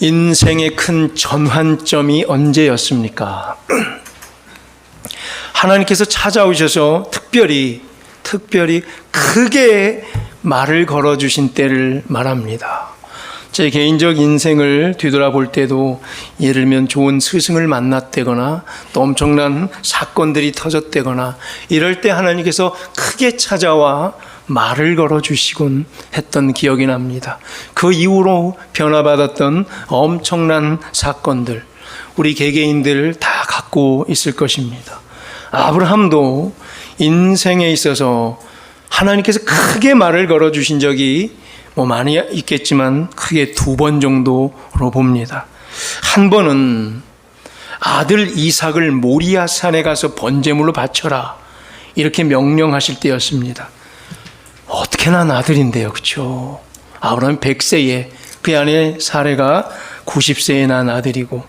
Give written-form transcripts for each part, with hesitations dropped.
인생의 큰 전환점이 언제였습니까? 하나님께서 찾아오셔서 특별히 크게 말을 걸어주신 때를 말합니다. 제 개인적 인생을 뒤돌아볼 때도 예를 들면 좋은 스승을 만났다거나 또 엄청난 사건들이 터졌다거나 이럴 때 하나님께서 크게 찾아와 말을 걸어주시곤 했던 기억이 납니다. 그 이후로 변화받았던 엄청난 사건들 우리 개개인들 다 갖고 있을 것입니다. 아브라함도 인생에 있어서 하나님께서 크게 말을 걸어주신 적이 많이 있겠지만 크게 2번 정도로 봅니다. 한 번은 아들 이삭을 모리아 산에 가서 번제물로 바쳐라 이렇게 명령하실 때였습니다. 어떻게 난 아들인데요, 그렇죠? 아브라함 100세에 그 안에 사레가 90세에 난 아들이고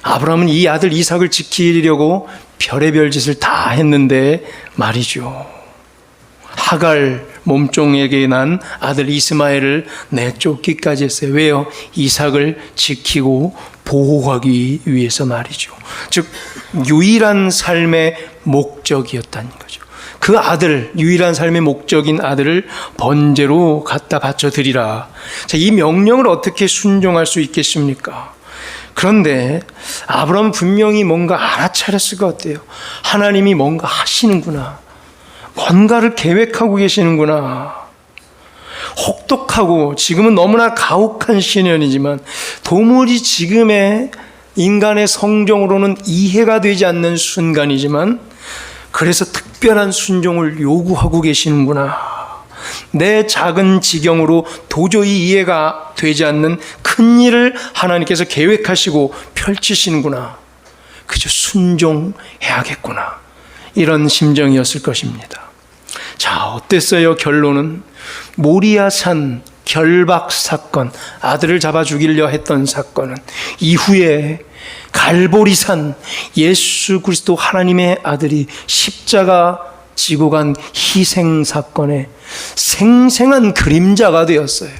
아브라함은 이 아들 이삭을 지키려고 별의별 짓을 다 했는데 말이죠. 하갈 몸종에게 난 아들 이스마엘을 내쫓기까지 했어요. 왜요? 이삭을 지키고 보호하기 위해서 말이죠. 즉 유일한 삶의 목적이었다는 거죠. 그 아들, 유일한 삶의 목적인 아들을 번제로 갖다 바쳐드리라. 자, 이 명령을 어떻게 순종할 수 있겠습니까? 그런데 아브라함은 분명히 뭔가 알아차렸을 것 같아요. 하나님이 뭔가 하시는구나. 뭔가를 계획하고 계시는구나. 혹독하고 지금은 너무나 가혹한 시련이지만 도무지 지금의 인간의 성정으로는 이해가 되지 않는 순간이지만 그래서 특별한 순종을 요구하고 계시는구나. 내 작은 지경으로 도저히 이해가 되지 않는 큰 일을 하나님께서 계획하시고 펼치시는구나. 그저 순종해야겠구나. 이런 심정이었을 것입니다. 자, 어땠어요? 결론은 모리아산 결박 사건, 아들을 잡아 죽이려 했던 사건은 이후에 갈보리산 예수 그리스도 하나님의 아들이 십자가 지고 간 희생 사건의 생생한 그림자가 되었어요.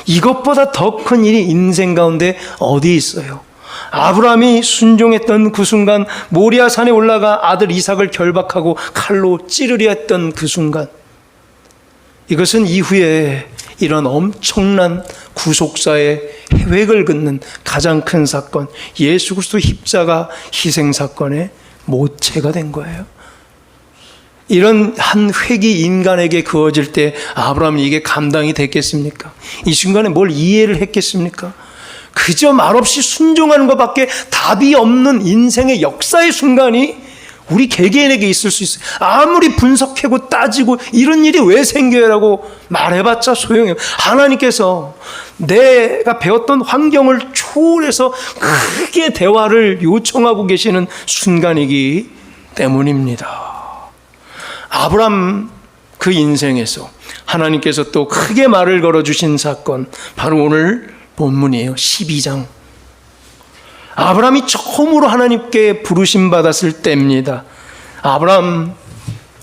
이것보다 더 큰 일이 인생 가운데 어디 있어요? 아브라함이 순종했던 그 순간, 모리아 산에 올라가 아들 이삭을 결박하고 칼로 찌르려 했던 그 순간, 이것은 이후에 이런 엄청난 구속사의 획을 긋는 가장 큰 사건, 예수 그리스도 십자가 희생 사건의 모체가 된 거예요. 이런 한 획이 인간에게 그어질 때 아브라함은 이게 감당이 됐겠습니까? 이 순간에 뭘 이해를 했겠습니까? 그저 말없이 순종하는 것밖에 답이 없는 인생의 역사의 순간이 우리 개개인에게 있을 수 있어요. 아무리 분석하고 따지고 이런 일이 왜 생겨요라고 말해봤자 소용이에요. 하나님께서 내가 배웠던 환경을 초월해서 크게 대화를 요청하고 계시는 순간이기 때문입니다. 아브라함 그 인생에서 하나님께서 또 크게 말을 걸어주신 사건, 바로 오늘 본문이에요. 12장. 아브라함이 처음으로 하나님께 부르심 받았을 때입니다. 아브라함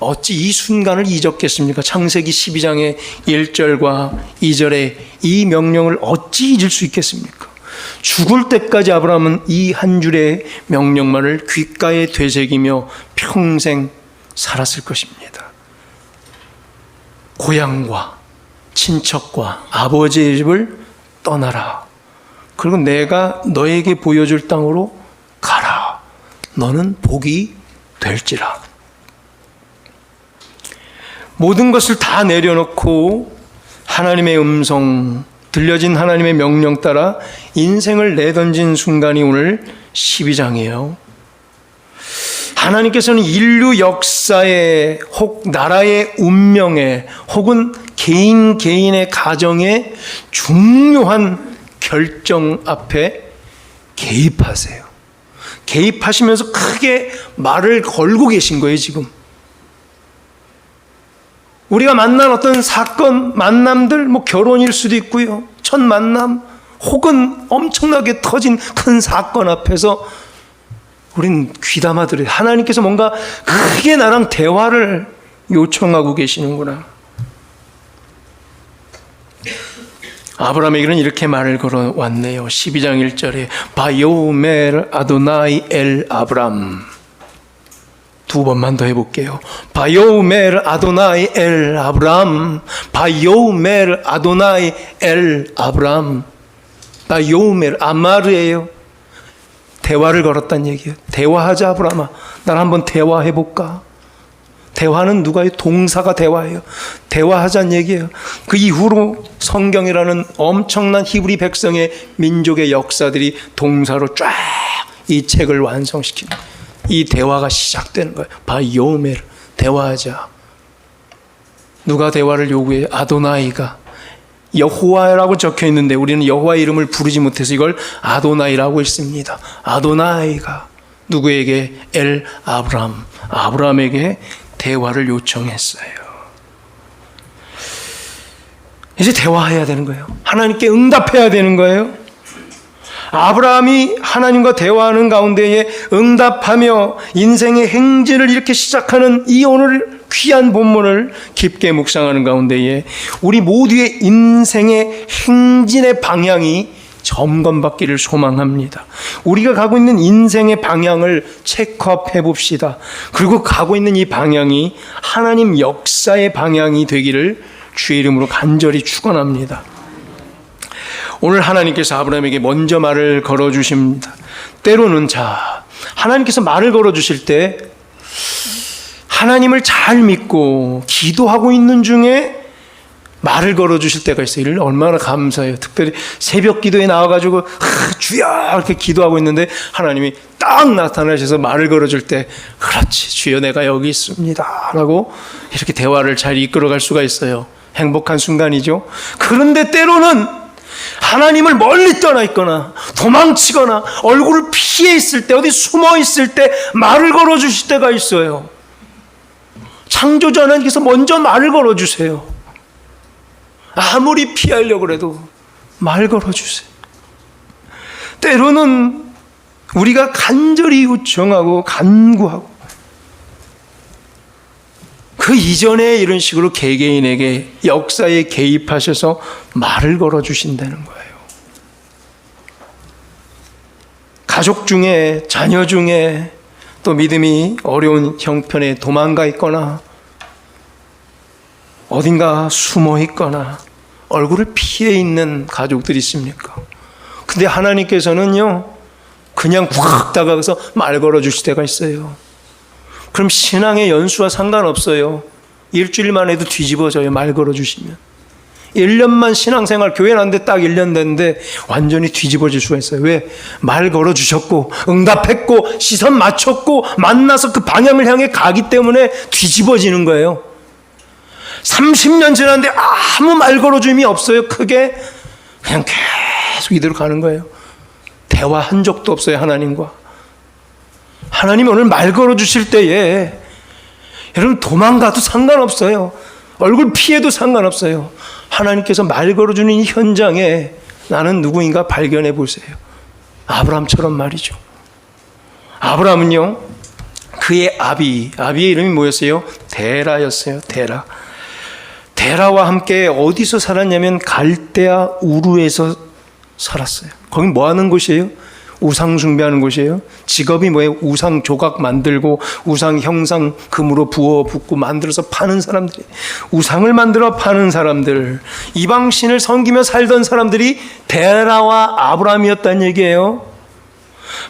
어찌 이 순간을 잊었겠습니까? 창세기 12장의 1절과 2절의 이 명령을 어찌 잊을 수 있겠습니까? 죽을 때까지 아브라함은 이 한 줄의 명령만을 귓가에 되새기며 평생 살았을 것입니다. 고향과 친척과 아버지의 집을 떠나라. 그리고 내가 너에게 보여줄 땅으로 가라. 너는 복이 될지라. 모든 것을 다 내려놓고 하나님의 음성, 들려진 하나님의 명령 따라 인생을 내던진 순간이 오늘 12장이에요. 하나님께서는 인류 역사에, 혹 나라의 운명에, 혹은 개인의 가정에 중요한 결정 앞에 개입하세요. 개입하시면서 크게 말을 걸고 계신 거예요, 지금. 우리가 만난 어떤 사건, 만남들, 결혼일 수도 있고요. 첫 만남, 혹은 엄청나게 터진 큰 사건 앞에서 우린 귀담아 들어요. 하나님께서 뭔가 크게 나랑 대화를 요청하고 계시는구나. 아브라함에게는 이렇게 말을 걸어왔네요. 12장 1절에 바요멜 아도나이 엘 아브람. 두 번만 더 해볼게요. 바요멜 아도나이 엘 아브람. 바요멜 아도나이 엘 아브람. 바요멜 아마르예요. 대화를 걸었단 얘기예요. 대화하자 아브라함아. 난 한번 대화해볼까? 대화는 누가요? 동사가 대화예요. 대화하자는 얘기예요. 그 이후로 성경이라는 엄청난 히브리 백성의 민족의 역사들이 동사로 쫙 이 책을 완성시키는 이 대화가 시작되는 거예요. 바요멜, 대화하자. 누가 대화를 요구해요? 아도나이가. 여호와라고 적혀 있는데 우리는 여호와 이름을 부르지 못해서 이걸 아도나이라고 했습니다. 아도나이가 누구에게? 엘 아브람, 아브람에게 대화를 요청했어요. 이제 대화해야 되는 거예요. 하나님께 응답해야 되는 거예요. 아브라함이 하나님과 대화하는 가운데에 응답하며 인생의 행진을 이렇게 시작하는 이 오늘 귀한 본문을 깊게 묵상하는 가운데에 우리 모두의 인생의 행진의 방향이 점검받기를 소망합니다. 우리가 가고 있는 인생의 방향을 체크업해 봅시다. 그리고 가고 있는 이 방향이 하나님 역사의 방향이 되기를 주의 이름으로 간절히 축원합니다. 오늘 하나님께서 아브라함에게 먼저 말을 걸어주십니다. 때로는 하나님께서 말을 걸어주실 때 하나님을 잘 믿고 기도하고 있는 중에 말을 걸어주실 때가 있어요. 이를 얼마나 감사해요. 특별히 새벽 기도에 나와가지고 주여 이렇게 기도하고 있는데 하나님이 딱 나타나셔서 말을 걸어줄 때 그렇지 주여 내가 여기 있습니다 라고 이렇게 대화를 잘 이끌어갈 수가 있어요. 행복한 순간이죠. 그런데 때로는 하나님을 멀리 떠나 있거나 도망치거나 얼굴을 피해 있을 때 어디 숨어 있을 때 말을 걸어주실 때가 있어요. 창조주 하나님께서 먼저 말을 걸어주세요. 아무리 피하려고 해도 말 걸어주세요. 때로는 우리가 간절히 요청하고 간구하고 그 이전에 이런 식으로 개개인에게 역사에 개입하셔서 말을 걸어주신다는 거예요. 가족 중에 자녀 중에 또 믿음이 어려운 형편에 도망가 있거나 어딘가 숨어 있거나 얼굴을 피해 있는 가족들이 있습니까? 근데 하나님께서는요 그냥 확 다가가서 말 걸어주실 때가 있어요. 그럼 신앙의 연수와 상관없어요. 일주일만 해도 뒤집어져요. 말 걸어주시면 1년만 신앙생활 교회 나왔는데 딱 1년 됐는데 완전히 뒤집어질 수가 있어요. 왜? 말 걸어주셨고 응답했고 시선 맞췄고 만나서 그 방향을 향해 가기 때문에 뒤집어지는 거예요. 30년 지났는데 아무 말 걸어줌이 없어요. 크게 그냥 계속 이대로 가는 거예요. 대화한 적도 없어요. 하나님과. 하나님이 오늘 말 걸어주실 때에 여러분 도망가도 상관없어요. 얼굴 피해도 상관없어요. 하나님께서 말 걸어주는 이 현장에 나는 누구인가 발견해 보세요. 아브라함처럼 말이죠. 아브라함은요 그의 아비의 이름이 뭐였어요? 데라였어요. 데라와 함께 어디서 살았냐면 갈대아 우르에서 살았어요. 거긴 뭐 하는 곳이에요? 우상 숭배하는 곳이에요. 직업이 뭐예요? 우상 조각 만들고 우상 형상 금으로 부어 붓고 만들어서 파는 사람들이, 우상을 만들어 파는 사람들, 이방신을 섬기며 살던 사람들이 데라와 아브라함이었다는 얘기예요.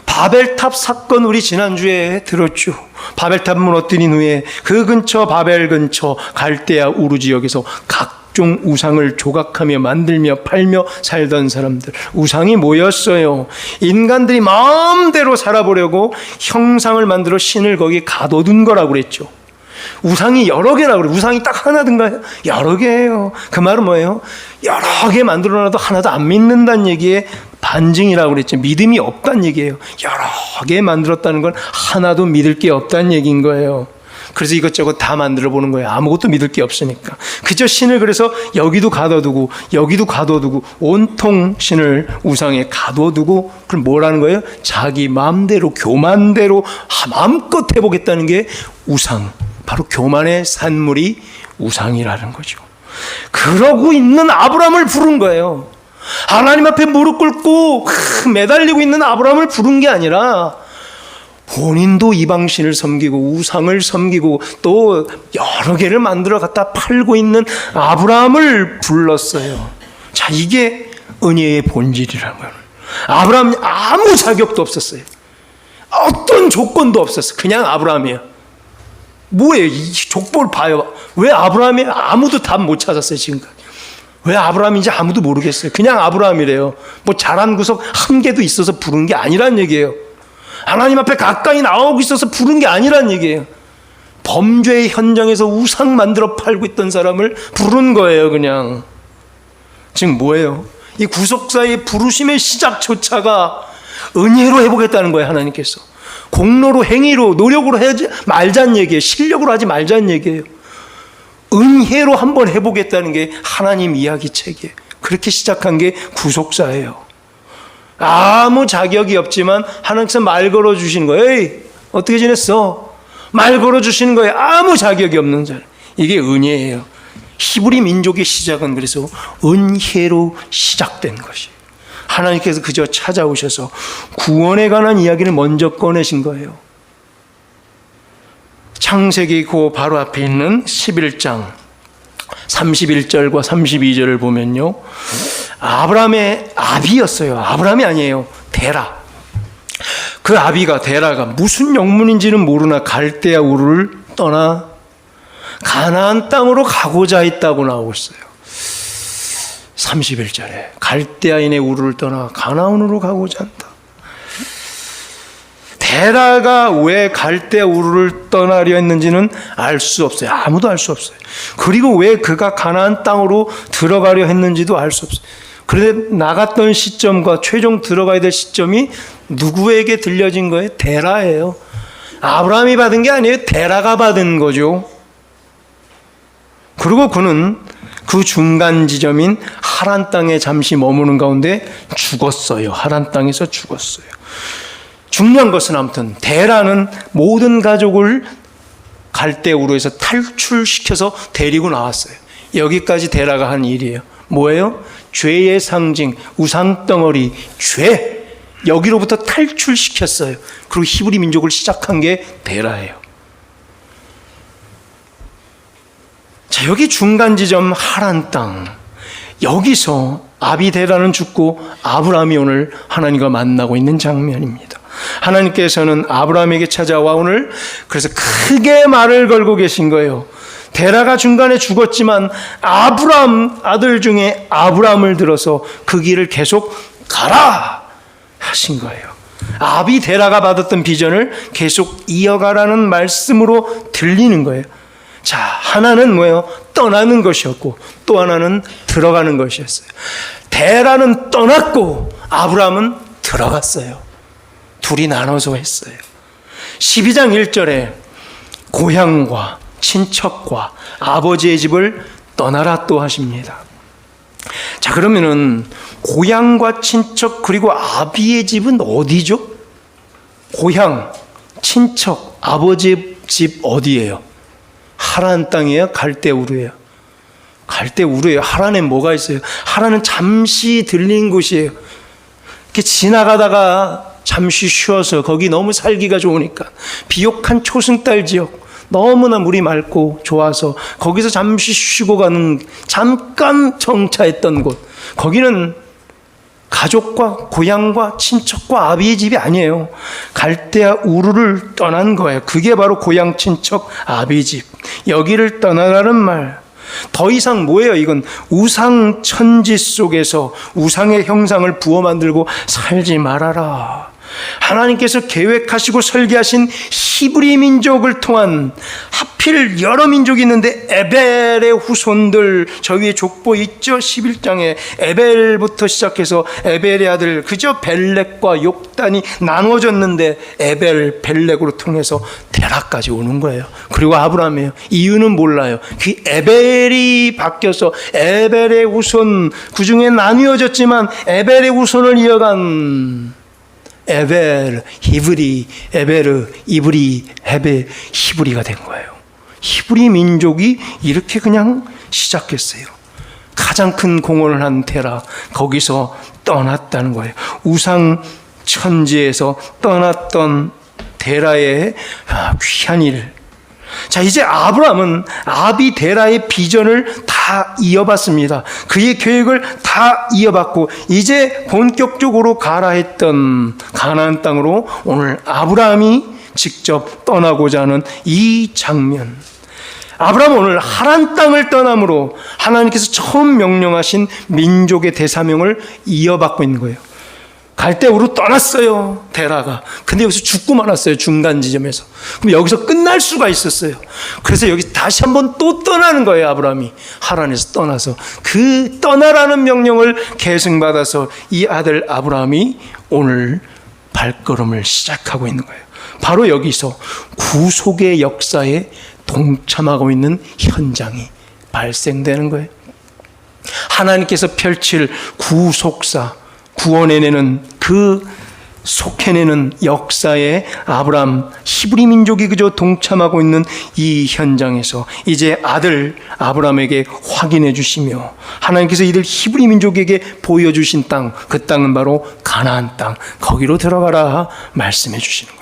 바벨탑 사건 우리 지난주에 들었죠. 바벨탑 무너뜨린 후에 그 근처 바벨 근처 갈대아 우르 지역에서 각종 우상을 조각하며 만들며 팔며 살던 사람들. 우상이 뭐였어요? 인간들이 마음대로 살아보려고 형상을 만들어 신을 거기에 가둬둔 거라고 그랬죠. 우상이 여러 개라고 그래요. 우상이 딱 하나든가요? 여러 개예요. 그 말은 뭐예요? 여러 개 만들어놔도 하나도 안 믿는다는 얘기에 반증이라고 그랬죠. 믿음이 없다는 얘기예요. 여러 개 만들었다는 건 하나도 믿을 게 없다는 얘기인 거예요. 그래서 이것저것 다 만들어 보는 거예요. 아무것도 믿을 게 없으니까. 그저 신을 그래서 여기도 가둬두고 여기도 가둬두고 온통 신을 우상에 가둬두고 그럼 뭐라는 거예요? 자기 마음대로 교만대로 마음껏 해보겠다는 게 우상. 바로 교만의 산물이 우상이라는 거죠. 그러고 있는 아브라함을 부른 거예요. 하나님 앞에 무릎 꿇고 매달리고 있는 아브라함을 부른 게 아니라 본인도 이방신을 섬기고 우상을 섬기고 또 여러 개를 만들어 갖다 팔고 있는 아브라함을 불렀어요. 자, 이게 은혜의 본질이라는 거예요. 아브라함이 아무 자격도 없었어요. 어떤 조건도 없었어. 그냥 아브라함이야. 뭐예요? 이 족보를 봐요. 왜 아브라함이 아무도 답 못 찾았어요, 지금까지. 왜 아브라함인지 아무도 모르겠어요. 그냥 아브라함이래요. 뭐 잘한 구석 한 개도 있어서 부른 게 아니란 얘기예요. 하나님 앞에 가까이 나오고 있어서 부른 게 아니란 얘기예요. 범죄의 현장에서 우상 만들어 팔고 있던 사람을 부른 거예요, 그냥. 지금 뭐예요? 이 구속사의 부르심의 시작조차가 은혜로 해보겠다는 거예요, 하나님께서. 공로로, 행위로, 노력으로 하지 말자는 얘기예요. 실력으로 하지 말자는 얘기예요. 은혜로 한번 해보겠다는 게 하나님 이야기책이에요. 그렇게 시작한 게 구속사예요. 아무 자격이 없지만 하나님께서 말 걸어주시는 거예요. 에이, 어떻게 지냈어? 말 걸어주시는 거예요. 아무 자격이 없는 자를. 이게 은혜예요. 히브리 민족의 시작은 그래서 은혜로 시작된 것이에요. 하나님께서 그저 찾아오셔서 구원에 관한 이야기를 먼저 꺼내신 거예요. 창세기 그 바로 앞에 있는 11장 31절과 32절을 보면요, 아브라함의 아비였어요. 아브라함이 아니에요. 데라. 그 아비가, 데라가 무슨 영문인지는 모르나 갈대아 우르를 떠나 가나안 땅으로 가고자 했다고 나오고 있어요. 31절에 갈대아인의 우르를 떠나 가나안으로 가고자 한다. 데라가 왜 갈대아 우르를 떠나려 했는지는 알 수 없어요. 아무도 알 수 없어요. 그리고 왜 그가 가나안 땅으로 들어가려 했는지도 알 수 없어요. 그런데 나갔던 시점과 최종 들어가야 될 시점이 누구에게 들려진 거예요? 데라예요. 아브라함이 받은 게 아니에요. 데라가 받은 거죠. 그리고 그는 그 중간 지점인 하란 땅에 잠시 머무는 가운데 죽었어요. 하란 땅에서 죽었어요. 중요한 것은 아무튼 데라는 모든 가족을 갈대우르에서 탈출시켜서 데리고 나왔어요. 여기까지 데라가 한 일이에요. 뭐예요? 죄의 상징, 우상덩어리, 죄. 여기로부터 탈출시켰어요. 그리고 히브리 민족을 시작한 게 데라예요. 자, 여기 중간 지점 하란 땅. 여기서 아비데라는 죽고 아브라함이 오늘 하나님과 만나고 있는 장면입니다. 하나님께서는 아브라함에게 찾아와 오늘 그래서 크게 말을 걸고 계신 거예요. 데라가 중간에 죽었지만 아브라함 아들 중에 아브라함을 들어서 그 길을 계속 가라 하신 거예요. 아비데라가 받았던 비전을 계속 이어가라는 말씀으로 들리는 거예요. 자, 하나는 뭐예요? 떠나는 것이었고 또 하나는 들어가는 것이었어요. 데라는 떠났고 아브라함은 들어갔어요. 둘이 나눠서 했어요. 12장 1절에 고향과 친척과 아버지의 집을 떠나라 또 하십니다. 자, 그러면은 고향과 친척 그리고 아비의 집은 어디죠? 고향, 친척, 아버지의 집 어디예요? 하란 땅이에요? 갈대우르예요? 갈대우르예요. 하란에 뭐가 있어요? 하란은 잠시 들린 곳이에요. 이렇게 지나가다가 잠시 쉬어서 거기 너무 살기가 좋으니까 비옥한 초승달 지역 너무나 물이 맑고 좋아서 거기서 잠시 쉬고 가는 잠깐 정차했던 곳, 거기는 가족과 고향과 친척과 아비의 집이 아니에요. 갈대아 우르를 떠난 거예요. 그게 바로 고향, 친척, 아비 집. 여기를 떠나라는 말. 더 이상 뭐예요? 이건 우상 천지 속에서 우상의 형상을 부어 만들고 살지 말아라. 하나님께서 계획하시고 설계하신 히브리 민족을 통한, 하필 여러 민족이 있는데 에벨의 후손들, 저 위에 족보 있죠? 11장에 에벨부터 시작해서 에벨의 아들 그저 벨렉과 욕단이 나눠졌는데 에벨, 벨렉으로 통해서 데라까지 오는 거예요. 그리고 아브라함이에요. 이유는 몰라요. 그 에벨이 바뀌어서 에벨의 후손, 그 중에 나뉘어졌지만 에벨의 후손을 이어간 에벨, 히브리, 에베르, 이브리, 헤베, 히브리가 된 거예요. 히브리 민족이 이렇게 그냥 시작했어요. 가장 큰 공헌을 한 테라, 거기서 떠났다는 거예요. 우상 천지에서 떠났던 테라의 귀한 일. 자, 이제 아브라함은 아비 데라의 비전을 다 이어봤습니다. 그의 계획을 다 이어봤고 이제 본격적으로 가라 했던 가나안 땅으로 오늘 아브라함이 직접 떠나고자 하는 이 장면. 아브라함은 오늘 하란 땅을 떠남으로 하나님께서 처음 명령하신 민족의 대사명을 이어받고 있는 거예요. 갈대우로 떠났어요, 데라가. 근데 여기서 죽고 말았어요, 중간 지점에서. 그럼 여기서 끝날 수가 있었어요. 그래서 여기 다시 한번 또 떠나는 거예요, 아브라함이. 하란에서 떠나서. 그 떠나라는 명령을 계승받아서 이 아들 아브라함이 오늘 발걸음을 시작하고 있는 거예요. 바로 여기서 구속의 역사에 동참하고 있는 현장이 발생되는 거예요. 하나님께서 펼칠 구속사, 구원해내는 그 속해내는 역사에 아브라함, 히브리 민족이 그저 동참하고 있는 이 현장에서 이제 아들 아브라함에게 확인해 주시며 하나님께서 이들 히브리 민족에게 보여주신 땅, 그 땅은 바로 가나안 땅, 거기로 들어가라 말씀해 주시는 거예요.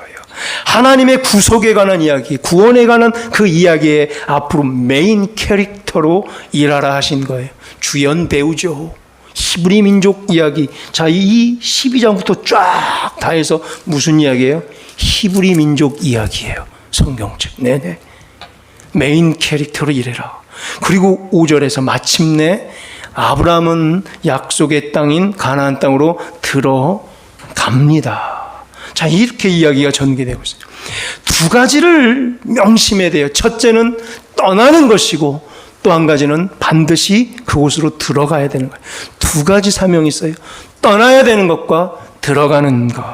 하나님의 구속에 관한 이야기, 구원에 관한 그 이야기에 앞으로 메인 캐릭터로 일하라 하신 거예요. 주연 배우죠. 히브리 민족 이야기. 자, 이 12장부터 쫙 다 해서 무슨 이야기예요? 히브리 민족 이야기예요. 성경책. 네네. 메인 캐릭터로 일해라. 그리고 5절에서 마침내 아브라함은 약속의 땅인 가나안 땅으로 들어갑니다. 자, 이렇게 이야기가 전개되고 있어요. 두 가지를 명심해야 돼요. 첫째는 떠나는 것이고 또 한 가지는 반드시 그곳으로 들어가야 되는 거예요. 두 가지 사명이 있어요. 떠나야 되는 것과 들어가는 것.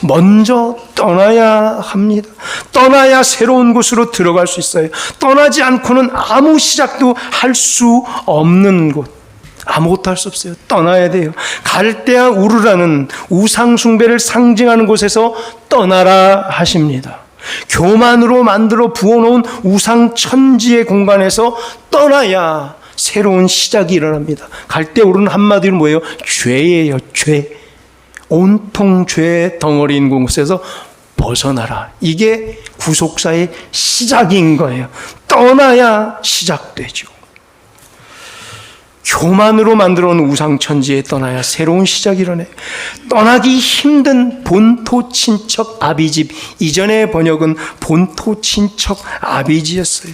먼저 떠나야 합니다. 떠나야 새로운 곳으로 들어갈 수 있어요. 떠나지 않고는 아무 시작도 할 수 없는 곳. 아무것도 할 수 없어요. 떠나야 돼요. 갈대아 우르라는 우상 숭배를 상징하는 곳에서 떠나라 하십니다. 교만으로 만들어 부어놓은 우상 천지의 공간에서 떠나야 새로운 시작이 일어납니다. 갈대아 우르는 한마디로 뭐예요? 죄예요. 죄. 온통 죄의 덩어리인 곳에서 벗어나라. 이게 구속사의 시작인 거예요. 떠나야 시작되죠. 교만으로 만들어 놓은 우상천지에 떠나야 새로운 시작이 일어나요. 떠나기 힘든 본토 친척 아비집. 이전의 번역은 본토 친척 아비지였어요.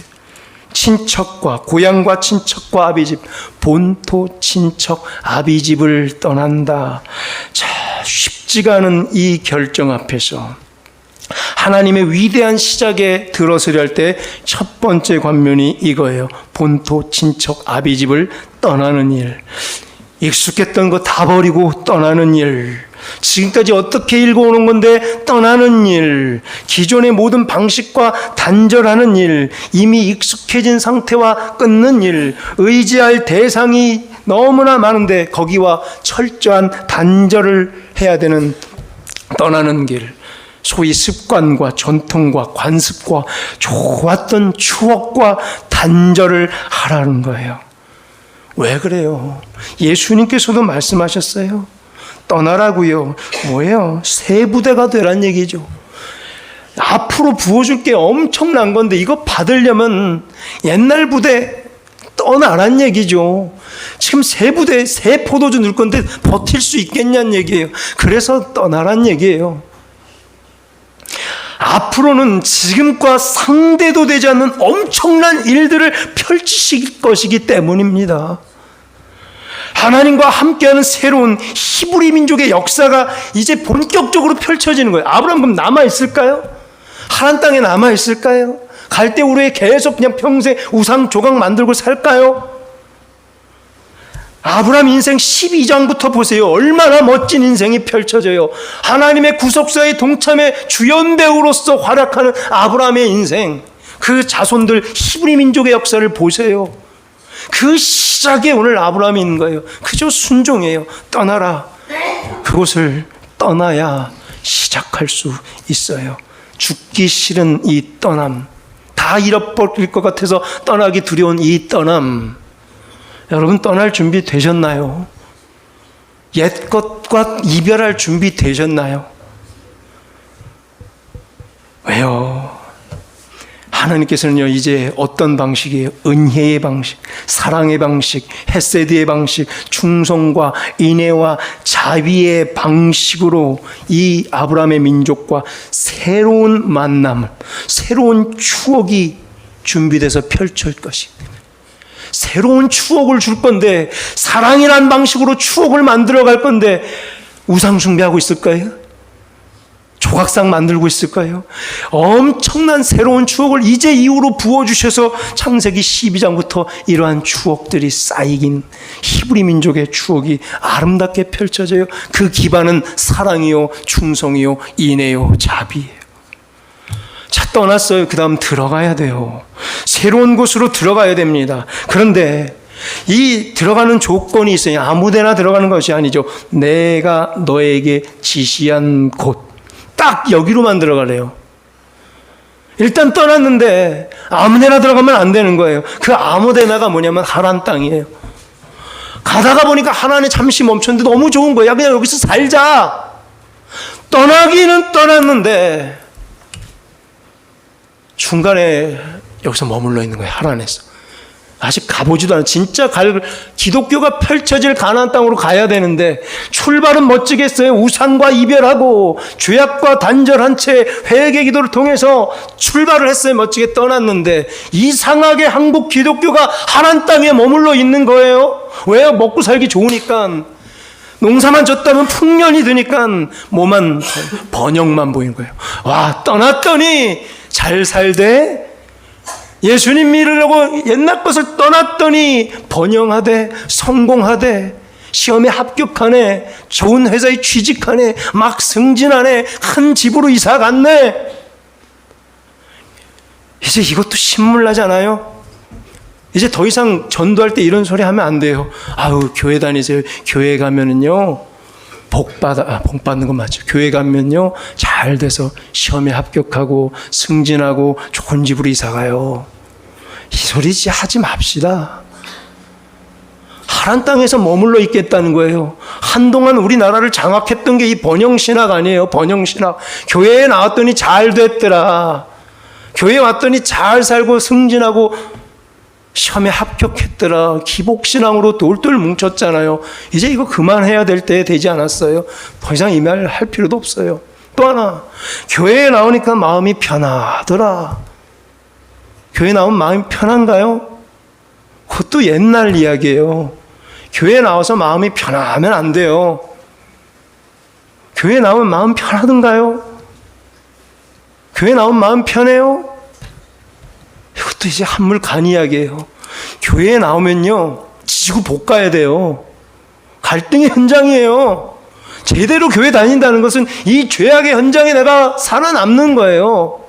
친척과 고향과 친척과 아비집, 본토 친척 아비집을 떠난다. 자, 쉽지가 않은 이 결정 앞에서 하나님의 위대한 시작에 들어서려 할 때 첫 번째 관면이 이거예요. 본토 친척 아비집을 떠나는 일. 익숙했던 거 다 버리고 떠나는 일. 지금까지 어떻게 읽어오는 건데 떠나는 일. 기존의 모든 방식과 단절하는 일. 이미 익숙해진 상태와 끊는 일. 의지할 대상이 너무나 많은데 거기와 철저한 단절을 해야 되는 떠나는 길. 소위 습관과 전통과 관습과 좋았던 추억과 단절을 하라는 거예요. 왜 그래요? 예수님께서도 말씀하셨어요. 떠나라고요. 뭐예요? 새 부대가 되란 얘기죠. 앞으로 부어줄 게 엄청난 건데 이거 받으려면 옛날 부대 떠나란 얘기죠. 지금 새 부대, 새 포도주 넣을 건데 버틸 수 있겠냐는 얘기예요. 그래서 떠나란 얘기예요. 앞으로는 지금과 상대도 되지 않는 엄청난 일들을 펼치실 것이기 때문입니다. 하나님과 함께하는 새로운 히브리 민족의 역사가 이제 본격적으로 펼쳐지는 거예요. 아브라함 그럼 남아있을까요? 하란 땅에 남아있을까요? 갈대우르에 계속 그냥 평생 우상 조각 만들고 살까요? 아브라함 인생 12장부터 보세요. 얼마나 멋진 인생이 펼쳐져요. 하나님의 구속사에 동참해 주연 배우로서 활약하는 아브라함의 인생. 그 자손들 히브리 민족의 역사를 보세요. 그 시작에 오늘 아브라함이 있는 거예요. 그저 순종해요. 떠나라. 그곳을 떠나야 시작할 수 있어요. 죽기 싫은 이 떠남. 다 잃어버릴 것 같아서 떠나기 두려운 이 떠남. 여러분 떠날 준비 되셨나요? 옛 것과 이별할 준비 되셨나요? 왜요? 하나님께서는요, 이제 어떤 방식이에요? 은혜의 방식, 사랑의 방식, 헤세드의 방식, 충성과 인애와 자비의 방식으로 이 아브라함의 민족과 새로운 만남을, 새로운 추억이 준비돼서 펼칠 것입니다. 새로운 추억을 줄 건데, 사랑이란 방식으로 추억을 만들어 갈 건데, 우상 숭배하고 있을까요? 조각상 만들고 있을까요? 엄청난 새로운 추억을 이제 이후로 부어주셔서 창세기 12장부터 이러한 추억들이 쌓이긴, 히브리 민족의 추억이 아름답게 펼쳐져요. 그 기반은 사랑이요, 충성이요, 인애요, 자비예요. 자, 떠났어요. 그 다음 들어가야 돼요. 새로운 곳으로 들어가야 됩니다. 그런데 이 들어가는 조건이 있어요. 아무데나 들어가는 것이 아니죠. 내가 너에게 지시한 곳, 딱 여기로만 들어가래요. 일단 떠났는데 아무데나 들어가면 안 되는 거예요. 그 아무데나가 뭐냐면 하란 땅이에요. 가다가 보니까 하나님 잠시 멈췄는데 너무 좋은 거야. 그냥 여기서 살자. 떠나기는 떠났는데 중간에 여기서 머물러 있는 거예요. 하란에서. 아직 가보지도 않아. 진짜 기독교가 펼쳐질 가나안 땅으로 가야 되는데 출발은 멋지겠어요. 우상과 이별하고 죄악과 단절한 채 회개 기도를 통해서 출발을 했어요. 멋지게 떠났는데 이상하게 한국 기독교가 하나안 땅에 머물러 있는 거예요. 왜요? 먹고 살기 좋으니까. 농사만 졌다면 풍년이 드니까 뭐만 번영만 보이는 거예요. 와, 떠났더니 잘 살되 예수님 믿으려고 옛날 것을 떠났더니 번영하되 성공하되 시험에 합격하네, 좋은 회사에 취직하네, 막 승진하네, 큰 집으로 이사 갔네. 이제 이것도 신물나잖아요. 이제 더 이상 전도할 때 이런 소리 하면 안 돼요. 아유, 교회 다니세요. 교회 가면은요 복 받는 거 맞죠. 교회 가면요 잘 돼서 시험에 합격하고 승진하고 좋은 집으로 이사 가요. 이 소리 이제 하지 맙시다. 하란 땅에서 머물러 있겠다는 거예요. 한동안 우리나라를 장악했던 게 이 번영신학 아니에요. 번영신학. 교회에 나왔더니 잘 됐더라. 교회에 왔더니 잘 살고 승진하고 시험에 합격했더라. 기복신앙으로 돌돌 뭉쳤잖아요. 이제 이거 그만해야 될 때 되지 않았어요? 더 이상 이 말 할 필요도 없어요. 또 하나, 교회에 나오니까 마음이 편하더라. 교회 나오면 마음이 편한가요? 그것도 옛날 이야기예요. 교회 나와서 마음이 편하면 안 돼요. 교회 나오면 마음 편하던가요? 교회 나오면 마음 편해요? 이것도 이제 한물 간 이야기예요. 교회에 나오면요 지지고 볶아야 돼요. 갈등의 현장이에요. 제대로 교회 다닌다는 것은 이 죄악의 현장에 내가 살아남는 거예요.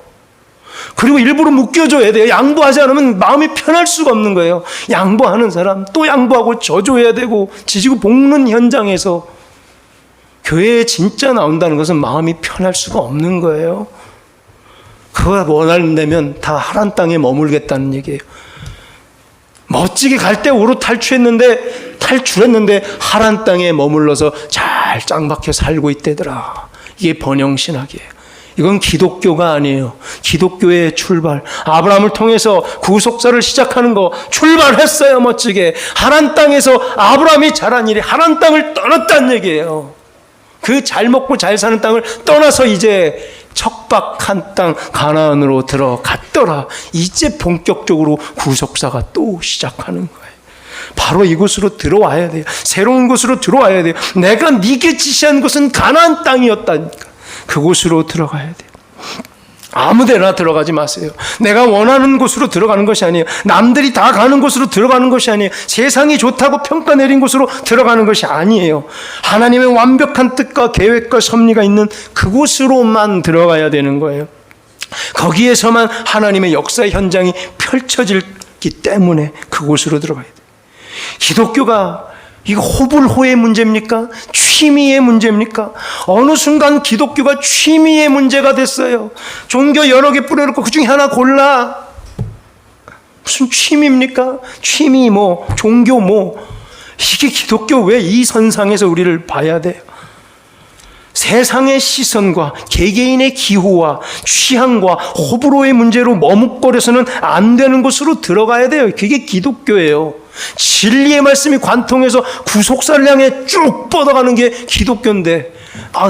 그리고 일부러 묶여줘야 돼요. 양보하지 않으면 마음이 편할 수가 없는 거예요. 양보하는 사람 또 양보하고 져줘야 되고 지지고 볶는 현장에서 교회에 진짜 나온다는 것은 마음이 편할 수가 없는 거예요. 그거 원한다면 다 하란 땅에 머물겠다는 얘기예요. 멋지게 갈대오로 탈출했는데 하란 땅에 머물러서 잘 짱박혀 살고 있대더라. 이게 번영신학이에요. 이건 기독교가 아니에요. 기독교의 출발. 아브라함을 통해서 구속사를 시작하는 거 출발했어요. 멋지게. 하란 땅에서 아브라함이 자란 일이 하란 땅을 떠났다는 얘기예요. 그 잘 먹고 잘 사는 땅을 떠나서 이제 척박한 땅 가나안으로 들어갔더라. 이제 본격적으로 구속사가 또 시작하는 거예요. 바로 이곳으로 들어와야 돼요. 새로운 곳으로 들어와야 돼요. 내가 네게 지시한 곳은 가나안 땅이었다니까. 그곳으로 들어가야 돼요. 아무데나 들어가지 마세요. 내가 원하는 곳으로 들어가는 것이 아니에요. 남들이 다 가는 곳으로 들어가는 것이 아니에요. 세상이 좋다고 평가 내린 곳으로 들어가는 것이 아니에요. 하나님의 완벽한 뜻과 계획과 섭리가 있는 그곳으로만 들어가야 되는 거예요. 거기에서만 하나님의 역사의 현장이 펼쳐지기 때문에 그곳으로 들어가야 돼요. 기독교가 이거 호불호의 문제입니까? 취미의 문제입니까? 어느 순간 기독교가 취미의 문제가 됐어요. 종교 여러 개 뿌려놓고 그 중에 하나 골라. 무슨 취미입니까? 취미 뭐 종교 뭐 이게 기독교 왜 이 선상에서 우리를 봐야 돼요? 세상의 시선과 개개인의 기호와 취향과 호불호의 문제로 머뭇거려서는 안 되는 곳으로 들어가야 돼요. 그게 기독교예요. 진리의 말씀이 관통해서 구속사를 향해 쭉 뻗어가는 게 기독교인데,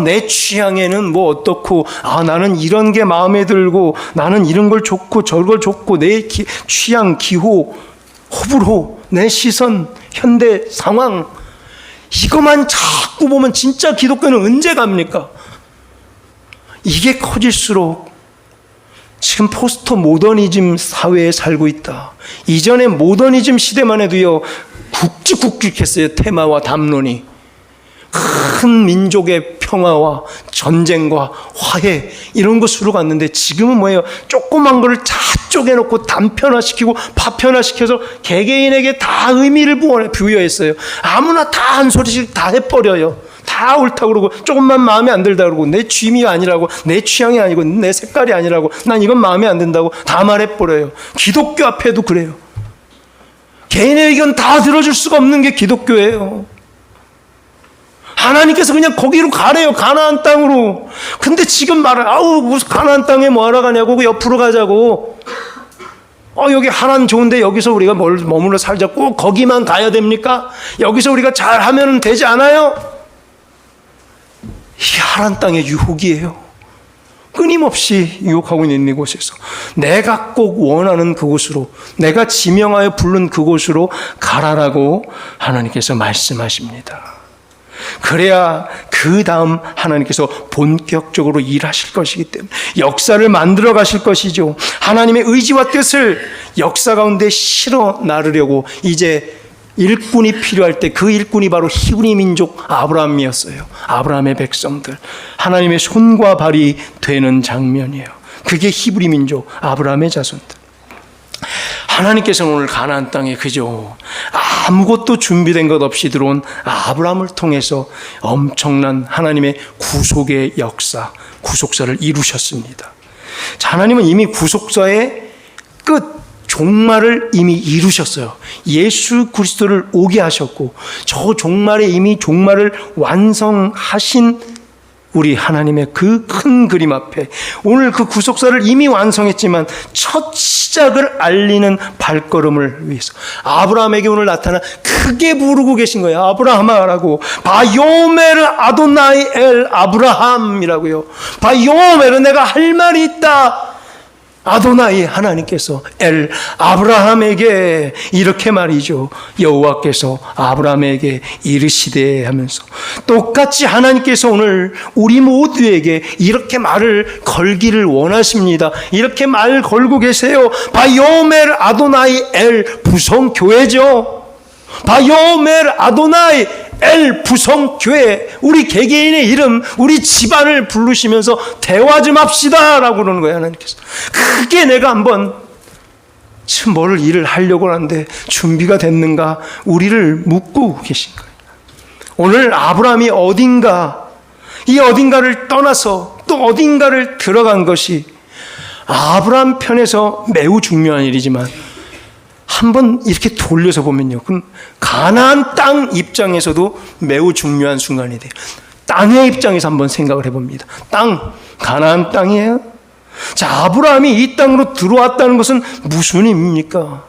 내 취향에는 뭐 어떻고, 나는 이런 게 마음에 들고, 나는 이런 걸 좋고 저걸 좋고, 내 취향, 기호, 호불호, 내 시선, 현대 상황, 이것만 자꾸 보면 진짜 기독교는 언제 갑니까? 이게 커질수록 지금 포스트 모더니즘 사회에 살고 있다. 이전에 모더니즘 시대만 해도요, 굵직굵직했어요. 테마와 담론이. 큰 민족의 평화와 전쟁과 화해 이런 것으로 갔는데, 지금은 뭐예요? 조그만 거를 다 쪼개놓고 단편화시키고 파편화시켜서 개개인에게 다 의미를 부여했어요. 아무나 다 한 소리씩 다 해버려요. 다 옳다고 그러고, 조금만 마음에 안 들다 그러고, 내 취미가 아니라고, 내 취향이 아니고, 내 색깔이 아니라고, 난 이건 마음에 안 든다고 다 말해버려요. 기독교 앞에도 그래요. 개인의 의견 다 들어줄 수가 없는 게 기독교예요. 하나님께서 그냥 거기로 가래요. 가나안 땅으로. 근데 지금 말을, 무슨 가나안 땅에 뭐하러 가냐고, 그 옆으로 가자고. 여기 하나는 좋은데 여기서 우리가 머물러 살자. 꼭 거기만 가야 됩니까? 여기서 우리가 잘하면 되지 않아요? 이게 하나님 땅의 유혹이에요. 끊임없이 유혹하고 있는 이곳에서 내가 꼭 원하는 그곳으로, 내가 지명하여 부른 그곳으로 가라라고 하나님께서 말씀하십니다. 그래야 그 다음 하나님께서 본격적으로 일하실 것이기 때문에 역사를 만들어 가실 것이죠. 하나님의 의지와 뜻을 역사 가운데 실어 나르려고 이제 일꾼이 필요할 때, 그 일꾼이 바로 히브리 민족 아브라함이었어요. 아브라함의 백성들, 하나님의 손과 발이 되는 장면이에요. 그게 히브리 민족 아브라함의 자손들. 하나님께서는 오늘 가나안 땅에 그저 아무것도 준비된 것 없이 들어온 아브라함을 통해서 엄청난 하나님의 구속의 역사, 구속사를 이루셨습니다. 자, 하나님은 이미 구속사의 끝, 종말을 이미 이루셨어요. 예수 그리스도를 오게 하셨고, 저 종말에 이미 종말을 완성하신 우리 하나님의 그 큰 그림 앞에 오늘 그 구속사를 이미 완성했지만 첫 시작을 알리는 발걸음을 위해서 아브라함에게 오늘 나타나 크게 부르고 계신 거예요. 아브라함아라고. 바요메르 아도나이 엘 아브라함이라고요. 바요메르, 내가 할 말이 있다. 아도나이, 하나님께서 엘 아브라함에게 이렇게 말이죠. 여호와께서 아브라함에게 이르시되 하면서 똑같이 하나님께서 오늘 우리 모두에게 이렇게 말을 걸기를 원하십니다. 이렇게 말 걸고 계세요. 바요멜 아도나이 엘 부성교회죠. 바요멜 아도나이 엘 부성교회, 우리 개개인의 이름, 우리 집안을 부르시면서 대화 좀 합시다 라고 그러는 거예요. 하나님께서 그게 내가 한번 지금 뭘 일을 하려고 하는데 준비가 됐는가 우리를 묻고 계신 거예요. 오늘 아브라함이 이 어딘가를 떠나서 또 어딘가를 들어간 것이 아브라함 편에서 매우 중요한 일이지만 한번 이렇게 돌려서 보면요, 그럼 가나안 땅 입장에서도 매우 중요한 순간이 돼요. 땅의 입장에서 한번 생각을 해봅니다. 가나안 땅이에요. 자, 아브라함이 이 땅으로 들어왔다는 것은 무슨 의미입니까?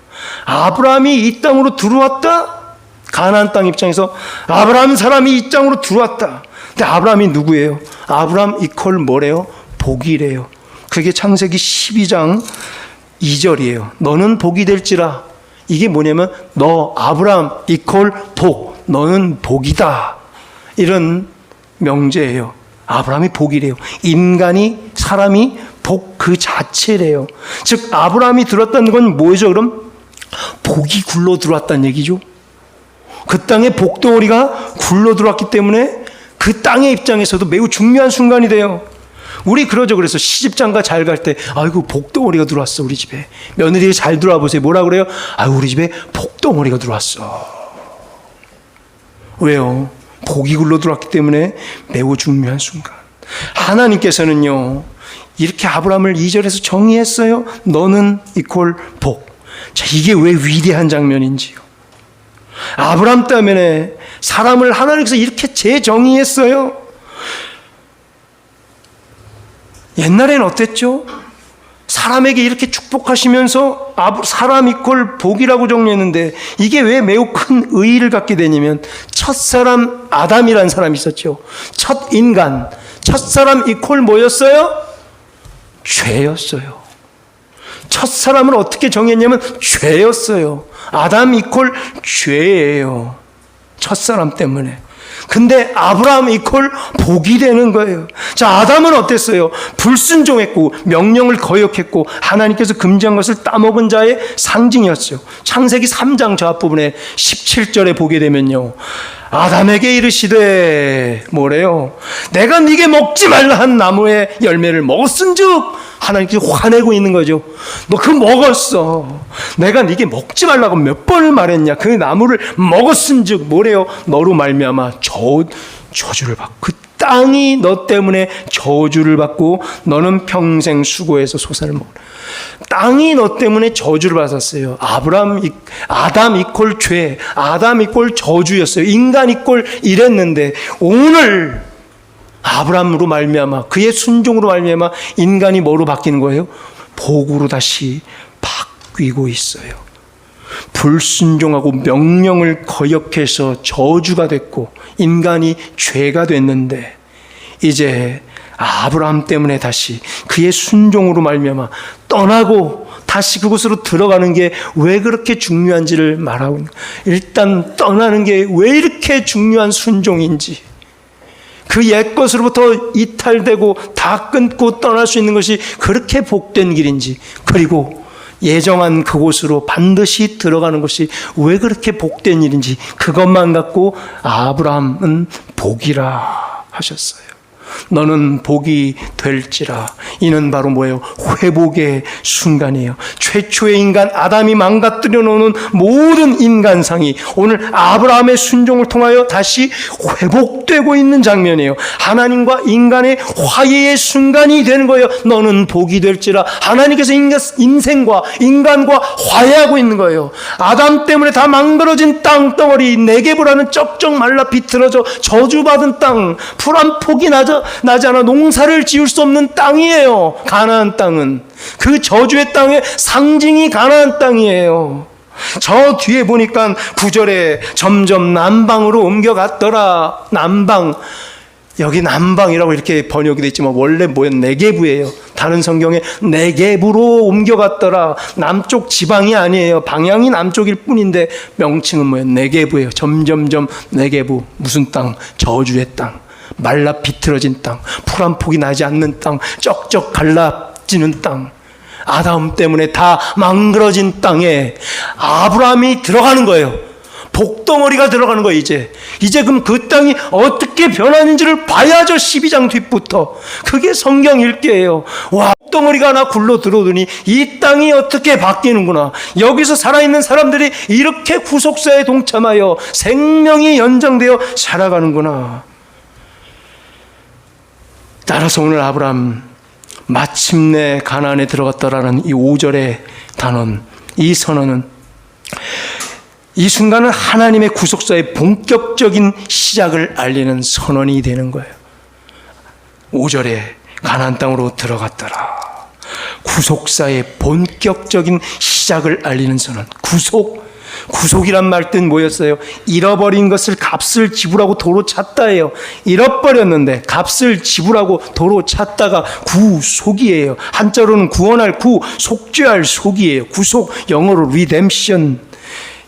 아브라함이 이 땅으로 들어왔다? 가나안 땅 입장에서 아브라함 사람이 이 땅으로 들어왔다. 근데 아브라함이 누구예요? 아브라함 이퀄 뭐래요? 복이래요. 그게 창세기 12장 2절이에요. 너는 복이 될지라. 이게 뭐냐면 너 아브라함 이퀄 복, 너는 복이다, 이런 명제예요. 아브라함이 복이래요. 사람이 복 그 자체래요. 즉 아브라함이 들어왔다는 건 뭐죠? 그럼 복이 굴러 들어왔다는 얘기죠. 그 땅에 복덩어리가 굴러 들어왔기 때문에 그 땅의 입장에서도 매우 중요한 순간이 돼요. 우리 그러죠. 그래서 시집장가 잘 갈 때, 아이고 복덩어리가 들어왔어 우리 집에. 며느리 잘 들어와 보세요. 뭐라 그래요? 아이고 우리 집에 복덩어리가 들어왔어. 왜요? 복이 굴러 들어왔기 때문에 매우 중요한 순간. 하나님께서는요 이렇게 아브라함을 2절에서 정의했어요. 너는 이퀄 복. 자, 이게 왜 위대한 장면인지요. 아브라함 때문에 사람을 하나님께서 이렇게 재정의했어요. 옛날에는 어땠죠? 사람에게 이렇게 축복하시면서 사람 이퀄 복이라고 정리했는데, 이게 왜 매우 큰 의의를 갖게 되냐면, 첫사람 아담이라는 사람이 있었죠. 첫 인간, 첫사람 이퀄 뭐였어요? 죄였어요. 첫사람을 어떻게 정했냐면 죄였어요. 아담 이퀄 죄예요. 첫사람 때문에. 근데 아브라함 이퀄 복이 되는 거예요. 자, 아담은 어땠어요? 불순종했고 명령을 거역했고 하나님께서 금지한 것을 따먹은 자의 상징이었어요. 창세기 3장 저 앞부분에 17절에 보게 되면요, 아담에게 이르시되 뭐래요? 내가 네게 먹지 말라 한 나무의 열매를 먹었은즉, 하나님께서 화내고 있는 거죠. 너 그거 먹었어. 내가 네게 먹지 말라고 몇 번을 말했냐. 그 나무를 먹었은즉 뭐래요? 너로 말미암아 저주를 받고, 그 땅이 너 때문에 저주를 받고 너는 평생 수고해서 소산을 먹으라. 땅이 너 때문에 저주를 받았어요. 아담 이퀄 죄, 아담 이퀄 저주였어요. 인간 이퀄 이랬는데, 오늘 아브라함으로 말미암아, 그의 순종으로 말미암아 인간이 뭐로 바뀌는 거예요? 복으로 다시 바뀌고 있어요. 불순종하고 명령을 거역해서 저주가 됐고 인간이 죄가 됐는데, 이제 아브라함 때문에 다시 그의 순종으로 말미암아 떠나고 다시 그곳으로 들어가는 게 왜 그렇게 중요한지를 말하고 있는 거예요. 일단 떠나는 게 왜 이렇게 중요한 순종인지, 그 옛것으로부터 이탈되고 다 끊고 떠날 수 있는 것이 그렇게 복된 길인지, 그리고 예정한 그곳으로 반드시 들어가는 것이 왜 그렇게 복된 일인지, 그것만 갖고 아브라함은 복이라 하셨어요. 너는 복이 될지라. 이는 바로 뭐예요? 회복의 순간이에요. 최초의 인간 아담이 망가뜨려 놓는 모든 인간상이 오늘 아브라함의 순종을 통하여 다시 회복되고 있는 장면이에요. 하나님과 인간의 화해의 순간이 되는 거예요. 너는 복이 될지라. 하나님께서 인생과 인간과 화해하고 있는 거예요. 아담 때문에 다 망가져진 땅덩어리, 네게브라는 쩍쩍 말라 비틀어져 저주받은 땅, 풀 한 폭이 나지 않아 농사를 지을 수 없는 땅이에요. 가나안 땅은 그 저주의 땅의 상징이 가나안 땅이에요. 저 뒤에 보니까 9절에 점점 남방으로 옮겨갔더라. 남방, 여기 남방이라고 이렇게 번역이 되어 있지만 원래 뭐예요? 네게브예요. 다른 성경에 네게브로 옮겨갔더라. 남쪽 지방이 아니에요. 방향이 남쪽일 뿐인데 명칭은 뭐예요? 네게브예요. 점점점 네게브. 무슨 땅? 저주의 땅, 말라 비틀어진 땅, 풀 한 폭이 나지 않는 땅, 쩍쩍 갈라지는 땅, 아담 때문에 다 망그러진 땅에 아브라함이 들어가는 거예요. 복덩어리가 들어가는 거예요. 이제 그럼 그 땅이 어떻게 변하는지를 봐야죠. 12장 뒷부터. 그게 성경 읽기예요. 와, 복덩어리가 하나 굴러 들어오더니 이 땅이 어떻게 바뀌는구나. 여기서 살아있는 사람들이 이렇게 구속사에 동참하여 생명이 연장되어 살아가는구나. 따라서 오늘 아브라함 마침내 가나안에 들어갔다라는 이 5절의 단언, 이 선언은, 이 순간은 하나님의 구속사의 본격적인 시작을 알리는 선언이 되는 거예요. 5절에 가나안 땅으로 들어갔더라. 구속사의 본격적인 시작을 알리는 선언. 구속이란 말 뜻 뭐였어요? 잃어버린 것을 값을 지불하고 도로 찾다예요. 잃어버렸는데 값을 지불하고 도로 찾다가 구속이에요. 한자로는 구원할 구, 속죄할 속이에요. 구속, 영어로 redemption.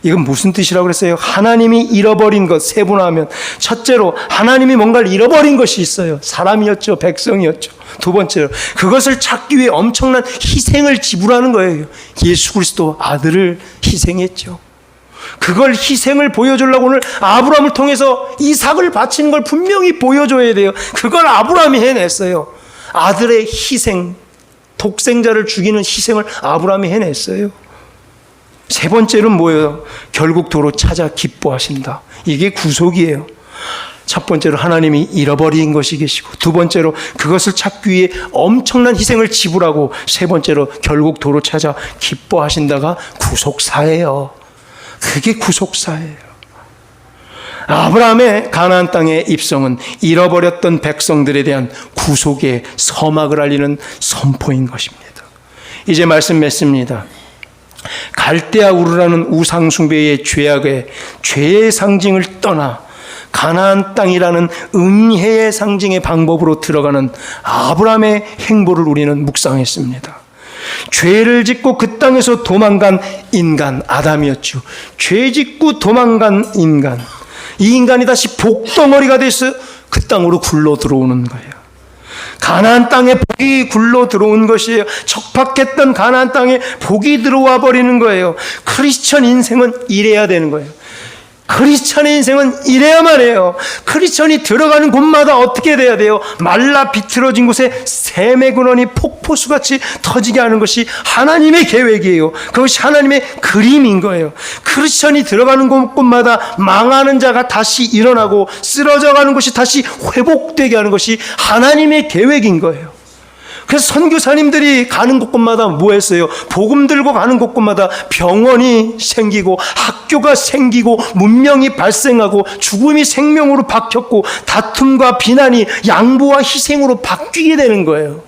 이건 무슨 뜻이라고 그랬어요? 하나님이 잃어버린 것 세분화하면, 첫째로 하나님이 뭔가를 잃어버린 것이 있어요. 사람이었죠, 백성이었죠. 두 번째로 그것을 찾기 위해 엄청난 희생을 지불하는 거예요. 예수 그리스도 아들을 희생했죠. 그걸 희생을 보여주려고 오늘 아브라함을 통해서 이삭을 바치는 걸 분명히 보여줘야 돼요. 그걸 아브라함이 해냈어요. 아들의 희생, 독생자를 죽이는 희생을 아브라함이 해냈어요. 세 번째는 뭐예요? 결국 도로 찾아 기뻐하신다. 이게 구속이에요. 첫 번째로 하나님이 잃어버린 것이 계시고, 두 번째로 그것을 찾기 위해 엄청난 희생을 지불하고, 세 번째로 결국 도로 찾아 기뻐하신다가 구속사예요. 그게 구속사예요. 아브라함의 가나안 땅의 입성은 잃어버렸던 백성들에 대한 구속의 서막을 알리는 선포인 것입니다. 이제 말씀 맺습니다. 갈대아 우르라는 우상 숭배의 죄의 상징을 떠나 가나안 땅이라는 은혜의 상징의 방법으로 들어가는 아브라함의 행보를 우리는 묵상했습니다. 죄를 짓고 그 땅에서 도망간 인간 아담이었죠. 죄 짓고 도망간 인간, 이 인간이 다시 복덩어리가 돼서 그 땅으로 굴러 들어오는 거예요. 가나안 땅에 복이 굴러 들어온 것이에요. 척박했던 가나안 땅에 복이 들어와 버리는 거예요. 크리스천 인생은 이래야 되는 거예요. 크리스천의 인생은 이래야만 해요. 크리스천이 들어가는 곳마다 어떻게 돼야 돼요? 말라 비틀어진 곳에 샘의 근원이 폭포수같이 터지게 하는 것이 하나님의 계획이에요. 그것이 하나님의 그림인 거예요. 크리스천이 들어가는 곳마다 망하는 자가 다시 일어나고 쓰러져가는 것이 다시 회복되게 하는 것이 하나님의 계획인 거예요. 그래서 선교사님들이 가는 곳곳마다 뭐 했어요? 복음 들고 가는 곳곳마다 병원이 생기고, 학교가 생기고, 문명이 발생하고, 죽음이 생명으로 바뀌었고, 다툼과 비난이 양보와 희생으로 바뀌게 되는 거예요.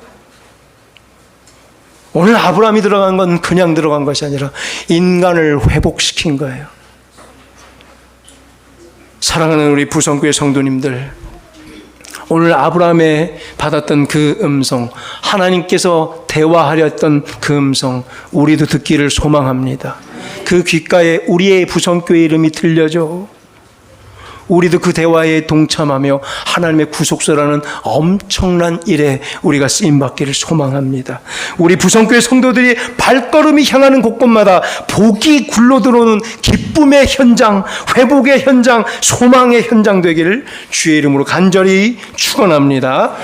오늘 아브라함이 들어간 건 그냥 들어간 것이 아니라 인간을 회복시킨 거예요. 사랑하는 우리 부성교회 성도님들, 오늘 아브라함에 받았던 그 음성, 하나님께서 대화하려 했던 그 음성, 우리도 듣기를 소망합니다. 그 귓가에 우리의 부성교회 이름이 들려줘. 우리도 그 대화에 동참하며 하나님의 구속소라는 엄청난 일에 우리가 쓰임받기를 소망합니다. 우리 부성교회 성도들이 발걸음이 향하는 곳곳마다 복이 굴러들어오는 기쁨의 현장, 회복의 현장, 소망의 현장 되기를 주의 이름으로 간절히 축원합니다.